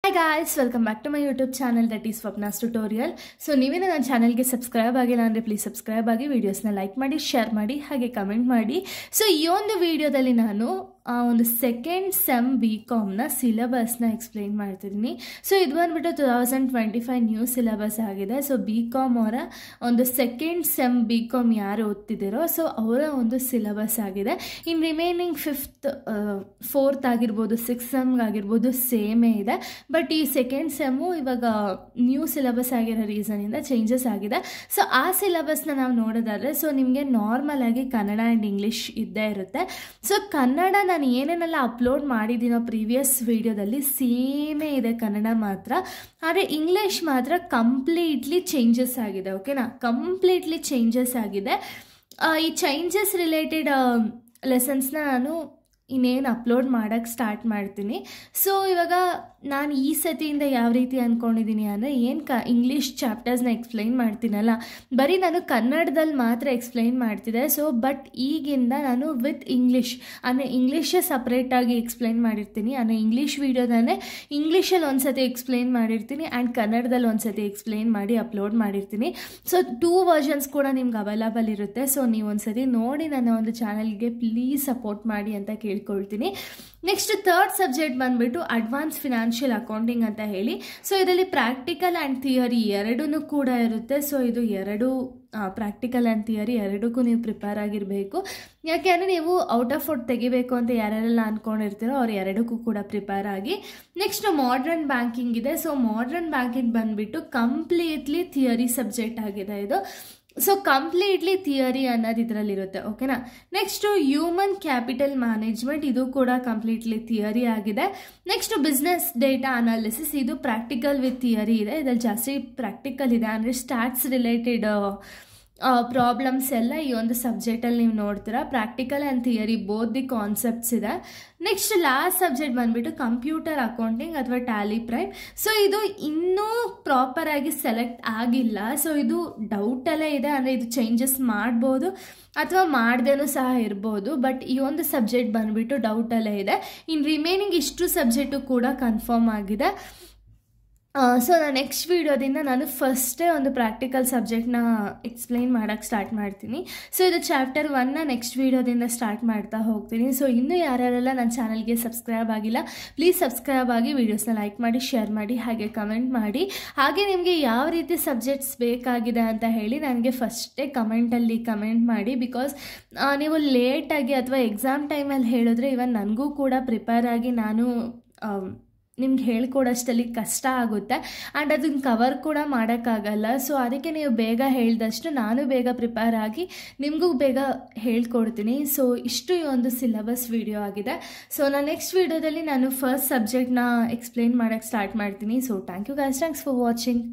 Hi guys, welcome back to my YouTube channel that is Swapna's Tutorial. So ನೀವೇನ ನನ್ನ ಚಾನೆಲ್ಗೆ subscribe ಆಗಿಲ್ಲ ಅಂದರೆ ಪ್ಲೀಸ್ ಸಬ್ಸ್ಕ್ರೈಬ್ ಆಗಿ ವಿಡಿಯೋಸ್ನ ಲೈಕ್ ಮಾಡಿ ಶೇರ್ ಮಾಡಿ ಹಾಗೆ ಕಮೆಂಟ್ ಮಾಡಿ. ಸೊ ಈ ಒಂದು ವಿಡಿಯೋದಲ್ಲಿ ನಾನು ಒಂದು ಸೆಕೆಂಡ್ ಸೆಮ್ BComನ ಸಿಲೆಬಸ್ನ ಎಕ್ಸ್ಪ್ಲೈನ್ ಮಾಡ್ತಿದ್ದೀನಿ. ಸೊ ಇದು ಬಂದ್ಬಿಟ್ಟು 2025 ನ್ಯೂ ಸಿಲೆಬಸ್ ಆಗಿದೆ. ಸೊ BCom ಅವರ ಒಂದು ಸೆಕೆಂಡ್ ಸೆಮ್ BCom ಯಾರು ಓದ್ತಿದ್ದೀರೋ ಸೊ ಅವರ ಒಂದು ಸಿಲೆಬಸ್ ಆಗಿದೆ. ಇನ್ ರಿಮೈನಿಂಗ್ ಫೋರ್ತ್ ಆಗಿರ್ಬೋದು, ಸಿಕ್ಸ್ ಸೆಮ್ಗಾಗಿರ್ಬೋದು ಸೇಮೇ ಇದೆ. ಬಟ್ ಈ ಸೆಕೆಂಡ್ ಸೆಮ್ಮು ಇವಾಗ ನ್ಯೂ ಸಿಲೆಬಸ್ ಆಗಿರೋ ರೀಸನಿಂದ ಚೇಂಜಸ್ ಆಗಿದೆ. ಸೊ ಆ ಸಿಲೆಬಸ್ನ ನಾವು ನೋಡೋದಾದರೆ ಸೊ ನಿಮಗೆ ನಾರ್ಮಲ್ ಆಗಿ ಕನ್ನಡ ಆ್ಯಂಡ್ ಇಂಗ್ಲೀಷ್ ಇದ್ದೇ ಇರುತ್ತೆ. ಸೊ ಕನ್ನಡ ನಾನು ಏನೇನೆಲ್ಲ ಅಪ್ಲೋಡ್ ಮಾಡಿದ್ದೀನೋ ಪ್ರೀವಿಯಸ್ ವಿಡಿಯೋದಲ್ಲಿ ಸೇಮೇ ಇದೆ ಕನ್ನಡ ಮಾತ್ರ. ಆದರೆ ಇಂಗ್ಲೀಷ್ ಮಾತ್ರ ಕಂಪ್ಲೀಟ್ಲಿ ಚೇಂಜಸ್ ಆಗಿದೆ. ಓಕೆನಾ, ಕಂಪ್ಲೀಟ್ಲಿ ಚೇಂಜಸ್ ಆಗಿದೆ. ಈ ಚೇಂಜಸ್ ರಿಲೇಟೆಡ್ ಲೆಸನ್ಸ್ನ ನಾನು ಇನ್ನೇನು ಅಪ್ಲೋಡ್ ಮಾಡೋಕ್ಕೆ ಸ್ಟಾರ್ಟ್ ಮಾಡ್ತೀನಿ. ಸೊ ಇವಾಗ ನಾನು ಈ ಸತಿಯಿಂದ ಯಾವ ರೀತಿ ಅಂದ್ಕೊಂಡಿದ್ದೀನಿ ಅಂದರೆ ಇಂಗ್ಲೀಷ್ ಚಾಪ್ಟರ್ಸ್ನ ಎಕ್ಸ್ಪ್ಲೈನ್ ಮಾಡ್ತೀನಲ್ಲ, ಬರೀ ನಾನು ಕನ್ನಡದಲ್ಲಿ ಮಾತ್ರ ಎಕ್ಸ್ಪ್ಲೈನ್ ಮಾಡ್ತಿದ್ದೆ. ಸೊ ಬಟ್ ಈಗಿಂದ ನಾನು ವಿತ್ ಇಂಗ್ಲೀಷ್ ಅಂದರೆ ಇಂಗ್ಲೀಷೇ ಸಪ್ರೇಟಾಗಿ ಎಕ್ಸ್ಪ್ಲೈನ್ ಮಾಡಿರ್ತೀನಿ. ಅಂದರೆ ಇಂಗ್ಲೀಷ್ ವೀಡಿಯೋದನ್ನೇ ಇಂಗ್ಲೀಷಲ್ಲಿ ಒಂದು ಸತಿ ಎಕ್ಸ್ಪ್ಲೈನ್ ಮಾಡಿರ್ತೀನಿ ಆ್ಯಂಡ್ ಕನ್ನಡದಲ್ಲಿ ಒಂದು ಸತಿ ಎಕ್ಸ್ಪ್ಲೈನ್ ಮಾಡಿ ಅಪ್ಲೋಡ್ ಮಾಡಿರ್ತೀನಿ. ಸೊ 2 ವರ್ಷನ್ಸ್ ಕೂಡ ನಿಮ್ಗೆ ಅವೈಲಬಲ್ ಇರುತ್ತೆ. ಸೊ ನೀವು ಒಂದು ಸತಿ ನೋಡಿ ನನ್ನ ಒಂದು ಚಾನಲ್ಗೆ ಪ್ಲೀಸ್ ಸಪೋರ್ಟ್ ಮಾಡಿ ಅಂತ ಕೇಳ್ಕೊಳ್ತೀನಿ. ನೆಕ್ಸ್ಟ್ ಥರ್ಡ್ ಸಬ್ಜೆಕ್ಟ್ ಬಂದುಬಿಟ್ಟು ಅಡ್ವಾನ್ಸ್ ಫಿನಾನ್ಷಿಯಲ್ ಅಕೌಂಟಿಂಗ್ ಅಂತ ಹೇಳಿ. ಸೊ ಇದರಲ್ಲಿ ಪ್ರಾಕ್ಟಿಕಲ್ ಆ್ಯಂಡ್ ಥಿಯರಿ ಎರಡೂ ಕೂಡ ಇರುತ್ತೆ. ಸೊ ಇದು ಎರಡು ಪ್ರಾಕ್ಟಿಕಲ್ ಆ್ಯಂಡ್ ಥಿಯರಿ ಎರಡಕ್ಕೂ ನೀವು ಪ್ರಿಪೇರ್ ಆಗಿರಬೇಕು. ಯಾಕೆ ಅಂದರೆ ನೀವು ಔಟ್ ಆಫ್ ಔಟ್ ತೆಗಿಬೇಕು ಅಂತ ಯಾರೆಲ್ಲ ಅಂದ್ಕೊಂಡಿರ್ತೀರೋ ಅವ್ರು ಎರಡಕ್ಕೂ ಕೂಡ ಪ್ರಿಪೇರ್ ಆಗಿ. ನೆಕ್ಸ್ಟ್ ಮಾಡರ್ನ್ ಬ್ಯಾಂಕಿಂಗ್ ಇದೆ. ಸೊ ಮಾಡರ್ನ್ ಬ್ಯಾಂಕಿಂಗ್ ಬಂದುಬಿಟ್ಟು ಕಂಪ್ಲೀಟ್ಲಿ ಥಿಯರಿ ಸಬ್ಜೆಕ್ಟ್ ಆಗಿದೆ ಇದು. ಸೊ ಕಂಪ್ಲೀಟ್ಲಿ ಥಿಯರಿ ಅನ್ನೋದು ಇದರಲ್ಲಿರುತ್ತೆ. ಓಕೆನಾ. ನೆಕ್ಸ್ಟು ಹ್ಯೂಮನ್ ಕ್ಯಾಪಿಟಲ್ ಮ್ಯಾನೇಜ್ಮೆಂಟ್, ಇದು ಕೂಡ ಕಂಪ್ಲೀಟ್ಲಿ ಥಿಯರಿ ಆಗಿದೆ. ನೆಕ್ಸ್ಟ್ ಬಿಸ್ನೆಸ್ ಡೇಟಾ ಅನಾಲಿಸಿಸ್, ಇದು ಪ್ರಾಕ್ಟಿಕಲ್ ವಿತ್ ಥಿಯರಿ ಇದೆ. ಇದರಲ್ಲಿ ಜಾಸ್ತಿ ಪ್ರಾಕ್ಟಿಕಲ್ ಇದೆ. ಅಂದರೆ ಸ್ಟ್ಯಾಟ್ಸ್ ರಿಲೇಟೆಡ್ ಪ್ರಾಬ್ಲಮ್ಸ್ ಎಲ್ಲ ಈ ಒಂದು ಸಬ್ಜೆಕ್ಟಲ್ಲಿ ನೀವು ನೋಡ್ತೀರಾ. Practical and theory both the concepts ಇದೆ. ನೆಕ್ಸ್ಟ್ ಲಾಸ್ಟ್ ಸಬ್ಜೆಕ್ಟ್ ಬಂದುಬಿಟ್ಟು ಕಂಪ್ಯೂಟರ್ ಅಕೌಂಟಿಂಗ್ ಅಥವಾ ಟ್ಯಾಲಿ ಪ್ರೈಮ್. ಸೊ ಇದು ಇನ್ನೂ ಪ್ರಾಪರಾಗಿ ಸೆಲೆಕ್ಟ್ ಆಗಿಲ್ಲ. ಸೊ ಇದು ಡೌಟಲ್ಲೇ ಇದೆ. ಅಂದರೆ ಇದು ಚೇಂಜಸ್ ಮಾಡ್ಬೋದು ಅಥವಾ ಮಾಡ್ದೇನೂ ಸಹ ಇರ್ಬೋದು. ಬಟ್ ಈ ಒಂದು ಸಬ್ಜೆಕ್ಟ್ ಬಂದುಬಿಟ್ಟು ಡೌಟಲ್ಲೇ ಇದೆ. ಇನ್ನು ರಿಮೈನಿಂಗ್ ಇಷ್ಟು ಸಬ್ಜೆಕ್ಟು ಕೂಡ ಕನ್ಫರ್ಮ್ ಆಗಿದೆ. ಸೊ ನಾನು ನೆಕ್ಸ್ಟ್ ವೀಡಿಯೋದಿಂದ ನಾನು ಫಸ್ಟೇ ಒಂದು ಪ್ರಾಕ್ಟಿಕಲ್ ಸಬ್ಜೆಕ್ಟ್ನ ಎಕ್ಸ್ಪ್ಲೈನ್ ಮಾಡೋಕ್ಕೆ ಸ್ಟಾರ್ಟ್ ಮಾಡ್ತೀನಿ. ಸೊ ಇದು ಚಾಪ್ಟರ್ 1ನ ನೆಕ್ಸ್ಟ್ ವೀಡಿಯೋದಿಂದ ಸ್ಟಾರ್ಟ್ ಮಾಡ್ತಾ ಹೋಗ್ತೀನಿ. ಸೊ ಇನ್ನೂ ಯಾರ್ಯಾರೆಲ್ಲ ನನ್ನ ಚಾನಲ್ಗೆ ಸಬ್ಸ್ಕ್ರೈಬ್ ಆಗಿಲ್ಲ ಪ್ಲೀಸ್ ಸಬ್ಸ್ಕ್ರೈಬ್ ಆಗಿ, ವೀಡಿಯೋಸ್ನ ಲೈಕ್ ಮಾಡಿ ಶೇರ್ ಮಾಡಿ ಹಾಗೆ ಕಮೆಂಟ್ ಮಾಡಿ. ಹಾಗೆ ನಿಮಗೆ ಯಾವ ರೀತಿ ಸಬ್ಜೆಕ್ಟ್ಸ್ ಬೇಕಾಗಿದೆ ಅಂತ ಹೇಳಿ ನನಗೆ ಫಸ್ಟೇ ಕಮೆಂಟಲ್ಲಿ ಕಮೆಂಟ್ ಮಾಡಿ. ಬಿಕಾಸ್ ನೀವು ಲೇಟಾಗಿ ಅಥವಾ ಎಕ್ಸಾಮ್ ಟೈಮಲ್ಲಿ ಹೇಳಿದ್ರೆ ಇವನ್ ನನಗೂ ಕೂಡ ಪ್ರಿಪೇರ್ ಆಗಿ ನಾನು ನಿಮ್ಗೆ ಹೇಳ್ಕೊಡೋಷ್ಟಲ್ಲಿ ಕಷ್ಟ ಆಗುತ್ತೆ ಆ್ಯಂಡ್ ಅದನ್ನು ಕವರ್ ಕೂಡ ಮಾಡೋಕ್ಕಾಗಲ್ಲ. ಸೊ ಅದಕ್ಕೆ ನೀವು ಬೇಗ ಹೇಳಿದಷ್ಟು ನಾನು ಬೇಗ ಪ್ರಿಪೇರ್ ಆಗಿ ನಿಮಗೂ ಬೇಗ ಹೇಳ್ಕೊಡ್ತೀನಿ. ಸೊ ಇಷ್ಟು ಈ ಒಂದು ಸಿಲೆಬಸ್ ವಿಡಿಯೋ ಆಗಿದೆ. ಸೊ ನಾನು ನೆಕ್ಸ್ಟ್ ವಿಡಿಯೋದಲ್ಲಿ ನಾನು ಫಸ್ಟ್ ಸಬ್ಜೆಕ್ಟ್ನ ಎಕ್ಸ್ಪ್ಲೈನ್ ಮಾಡೋಕ್ಕೆ ಸ್ಟಾರ್ಟ್ ಮಾಡ್ತೀನಿ. So thank you guys, thanks for watching.